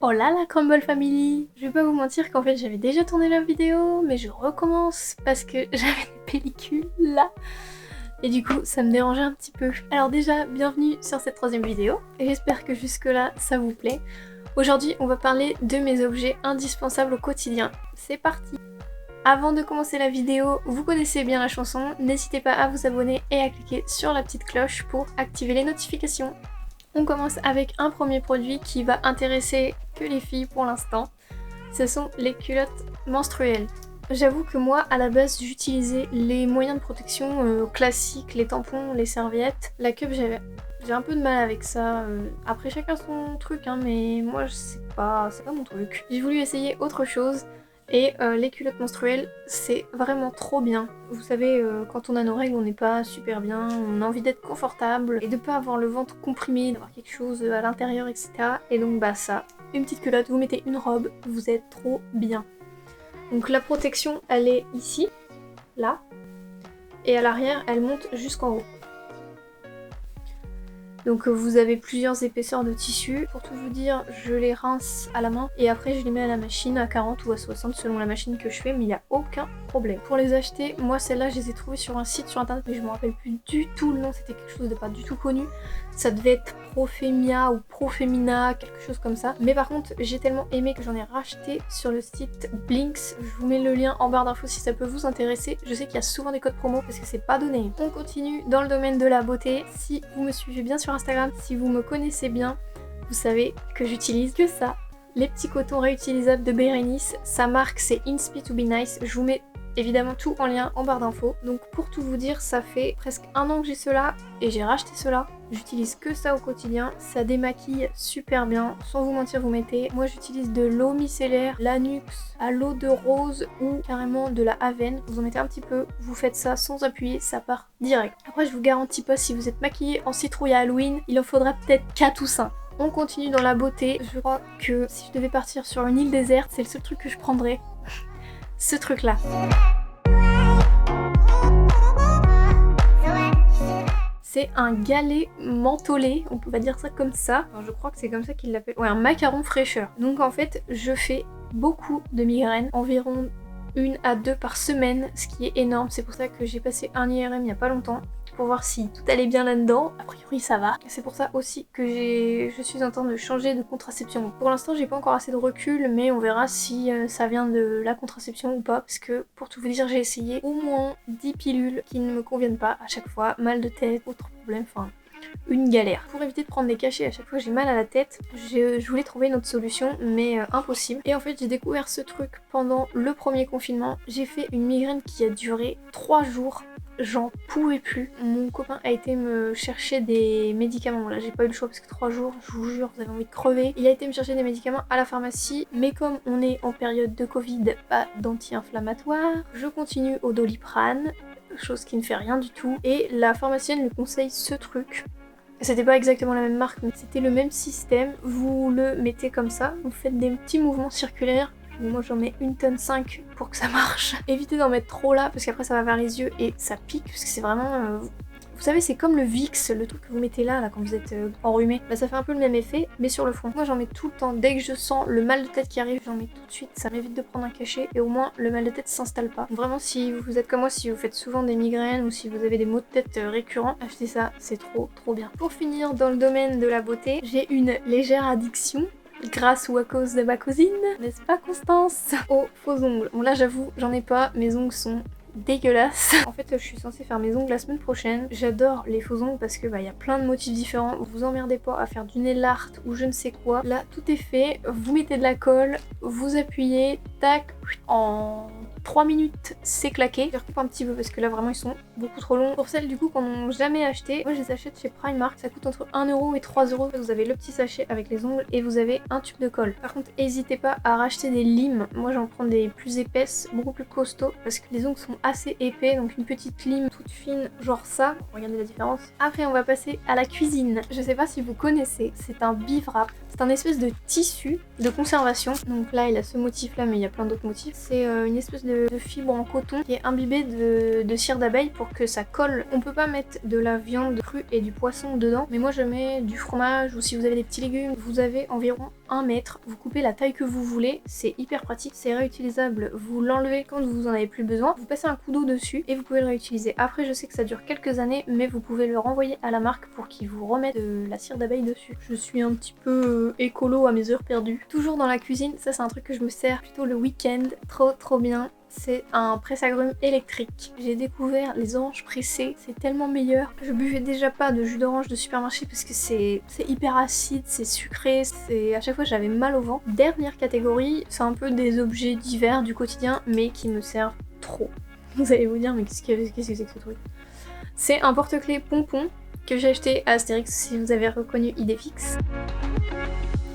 Oh là la Crumble Family! Je vais pas vous mentir qu'en fait j'avais déjà tourné la vidéo, mais je recommence parce que j'avais des pellicules là. Et du coup ça me dérangeait un petit peu. Alors déjà, bienvenue sur cette troisième vidéo, et j'espère que jusque là ça vous plaît. Aujourd'hui on va parler de mes objets indispensables au quotidien. C'est parti! Avant de commencer la vidéo, vous connaissez bien la chanson, n'hésitez pas à vous abonner et à cliquer sur la petite cloche pour activer les notifications. On commence avec un premier produit qui va intéresser que les filles pour l'instant. Ce sont les culottes menstruelles. J'avoue que moi, à la base, j'utilisais les moyens de protection classiques, les tampons, les serviettes. La cup, j'ai un peu de mal avec ça. Après, chacun son truc, hein, mais moi, c'est pas mon truc. J'ai voulu essayer autre chose. Et les culottes menstruelles, c'est vraiment trop bien. Vous savez, quand on a nos règles, on n'est pas super bien, on a envie d'être confortable et de pas avoir le ventre comprimé, d'avoir quelque chose à l'intérieur, etc. Et donc bah ça, une petite culotte, vous mettez une robe, vous êtes trop bien. Donc la protection, elle est ici, là, et à l'arrière, elle monte jusqu'en haut. Donc vous avez plusieurs épaisseurs de tissu. Pour tout vous dire, je les rince à la main et après je les mets à la machine à 40 ou à 60 selon la machine que je fais, mais il n'y a aucun problème. Pour les acheter, moi celles-là je les ai trouvées sur un site sur internet, mais je me rappelle plus du tout le nom, c'était quelque chose de pas du tout connu. Ça devait être Profemia ou Profemina, quelque chose comme ça. Mais par contre, j'ai tellement aimé que j'en ai racheté sur le site Blinks. Je vous mets le lien en barre d'infos si ça peut vous intéresser. Je sais qu'il y a souvent des codes promo parce que c'est pas donné. On continue dans le domaine de la beauté. Si vous me suivez bien sur Instagram, si vous me connaissez bien, vous savez que j'utilise que ça. Les petits cotons réutilisables de Bérénice. Sa marque c'est Inspi to be nice. Je vous mets évidemment tout en lien en barre d'infos. Donc pour tout vous dire, ça fait presque un an que j'ai cela et j'ai racheté cela. J'utilise que ça au quotidien, ça démaquille super bien. Sans vous mentir, vous mettez, moi j'utilise de l'eau micellaire, l'Anux, à l'eau de rose ou carrément de la Aven. Vous en mettez un petit peu, vous faites ça sans appuyer, ça part direct. Après je vous garantis pas, si vous êtes maquillé en citrouille à Halloween, il en faudra peut-être 4 ou 5. On continue dans la beauté. Je crois que si je devais partir sur une île déserte, c'est le seul truc que je prendrais. Ce truc là. C'est un galet mentholé, on peut pas dire ça comme ça. Enfin, je crois que c'est comme ça qu'il l'appelle. Ouais, un macaron fraîcheur. Donc en fait, je fais beaucoup de migraines, environ 1 à 2 par semaine, ce qui est énorme. C'est pour ça que j'ai passé un IRM il y a pas longtemps, pour voir si tout allait bien là-dedans. A priori ça va. C'est pour ça aussi que je suis en train de changer de contraception. Pour l'instant j'ai pas encore assez de recul, mais on verra si ça vient de la contraception ou pas, parce que pour tout vous dire, j'ai essayé au moins 10 pilules qui ne me conviennent pas à chaque fois. Mal de tête, autre problème, enfin une galère. Pour éviter de prendre des cachets à chaque fois que j'ai mal à la tête, je voulais trouver une autre solution, mais impossible. Et en fait j'ai découvert ce truc pendant le premier confinement. J'ai fait une migraine qui a duré 3 jours. J'en pouvais plus. Mon copain a été me chercher des médicaments. Là, j'ai pas eu le choix parce que 3 jours, je vous jure, vous avez envie de crever. Il a été me chercher des médicaments à la pharmacie, mais comme on est en période de Covid, pas d'anti-inflammatoire, je continue au Doliprane, chose qui ne fait rien du tout. Et la pharmacienne lui conseille ce truc. C'était pas exactement la même marque, mais c'était le même système. Vous le mettez comme ça, vous faites des petits mouvements circulaires. Moi j'en mets 1,5 tonne pour que ça marche. Évitez d'en mettre trop là parce qu'après ça va vers les yeux et ça pique parce que c'est vraiment... Vous savez, c'est comme le Vicks, le truc que vous mettez là quand vous êtes enrhumé. Bah ça fait un peu le même effet, mais sur le front. Moi j'en mets tout le temps. Dès que je sens le mal de tête qui arrive, j'en mets tout de suite. Ça m'évite de prendre un cachet et au moins le mal de tête s'installe pas. Vraiment, si vous êtes comme moi, si vous faites souvent des migraines ou si vous avez des maux de tête récurrents, achetez ça, c'est trop bien. Pour finir, dans le domaine de la beauté, j'ai une légère addiction. Grâce ou à cause de ma cousine, n'est-ce pas Constance? Aux faux ongles. Bon là j'avoue, j'en ai pas, mes ongles sont dégueulasses. En fait je suis censée faire mes ongles la semaine prochaine. J'adore les faux ongles parce que y a plein de motifs différents. Vous emmerdez pas à faire du nail art ou je ne sais quoi. Là tout est fait, vous mettez de la colle, vous appuyez, tac, en 3 minutes c'est claqué. Je recoupe un petit peu parce que là vraiment ils sont beaucoup trop longs. Pour celles du coup qu'on n'a jamais acheté, moi je les achète chez Primark, ça coûte entre 1€ et 3€. Vous avez le petit sachet avec les ongles et vous avez un tube de colle. Par contre n'hésitez pas à racheter des limes. Moi j'en prends des plus épaisses, beaucoup plus costauds parce que les ongles sont assez épais, donc une petite lime toute fine genre ça. Regardez la différence. Après on va passer à la cuisine. Je sais pas si vous connaissez, c'est un bivrap. C'est un espèce de tissu de conservation. Donc là il a ce motif là mais il y a plein d'autres motifs. C'est une espèce de fibre en coton qui est imbibée de cire d'abeille pour que ça colle. On peut pas mettre de la viande crue et du poisson dedans, mais moi je mets du fromage ou si vous avez des petits légumes, vous avez environ 1 mètre, vous coupez la taille que vous voulez, c'est hyper pratique, c'est réutilisable, vous l'enlevez quand vous en avez plus besoin, vous passez un coup d'eau dessus et vous pouvez le réutiliser. Après je sais que ça dure quelques années, mais vous pouvez le renvoyer à la marque pour qu'ils vous remettent de la cire d'abeille dessus. Je suis un petit peu écolo à mes heures perdues. Toujours dans la cuisine, ça c'est un truc que je me sers plutôt le week-end, trop bien. C'est un presse-agrumes électrique. J'ai découvert les oranges pressées, c'est tellement meilleur. Je buvais déjà pas de jus d'orange de supermarché parce que c'est hyper acide, c'est sucré, à chaque fois j'avais mal au ventre. Dernière catégorie, c'est un peu des objets divers du quotidien mais qui me servent trop. Vous allez vous dire mais qu'est-ce que c'est que ce truc? C'est un porte-clés pompon que j'ai acheté à Astérix si vous avez reconnu Idéfix.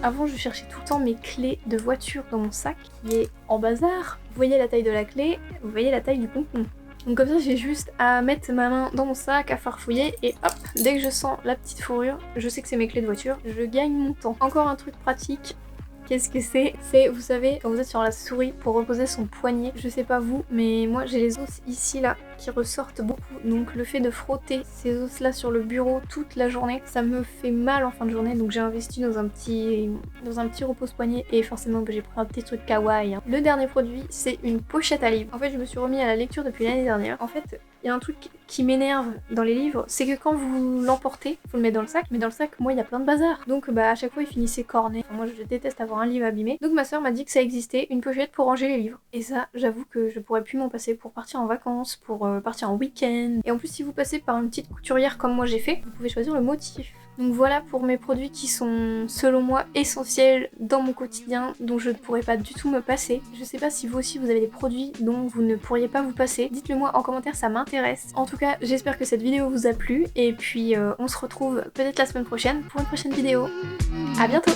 Avant, je cherchais tout le temps mes clés de voiture dans mon sac, qui est en bazar. Vous voyez la taille de la clé, vous voyez la taille du pompon. Donc comme ça, j'ai juste à mettre ma main dans mon sac, à farfouiller, et hop, dès que je sens la petite fourrure, je sais que c'est mes clés de voiture, je gagne mon temps. Encore un truc pratique. Qu'est-ce que c'est? C'est, vous savez, quand vous êtes sur la souris pour reposer son poignet, je sais pas vous, mais moi j'ai les os ici là qui ressortent beaucoup, donc le fait de frotter ces os là sur le bureau toute la journée, ça me fait mal en fin de journée, donc j'ai investi dans un petit repose-poignet et forcément j'ai pris un petit truc kawaii. Hein. Le dernier produit, c'est une pochette à livres. En fait, je me suis remis à la lecture depuis l'année dernière. En fait, il y a un truc qui m'énerve dans les livres, c'est que quand vous l'emportez, faut le mettre dans le sac, mais dans le sac, moi, il y a plein de bazar. Donc à chaque fois, il finissait corné. Enfin, moi, je déteste avoir un livre abîmé. Donc ma soeur m'a dit que ça existait, une pochette pour ranger les livres. Et ça, j'avoue que je pourrais plus m'en passer pour partir en vacances, pour partir en week-end. Et en plus, si vous passez par une petite couturière comme moi j'ai fait, vous pouvez choisir le motif. Donc voilà pour mes produits qui sont selon moi essentiels dans mon quotidien, dont je ne pourrais pas du tout me passer. Je sais pas si vous aussi vous avez des produits dont vous ne pourriez pas vous passer. Dites-le moi en commentaire, ça m'intéresse. En tout cas, j'espère que cette vidéo vous a plu et puis on se retrouve peut-être la semaine prochaine pour une prochaine vidéo. À bientôt!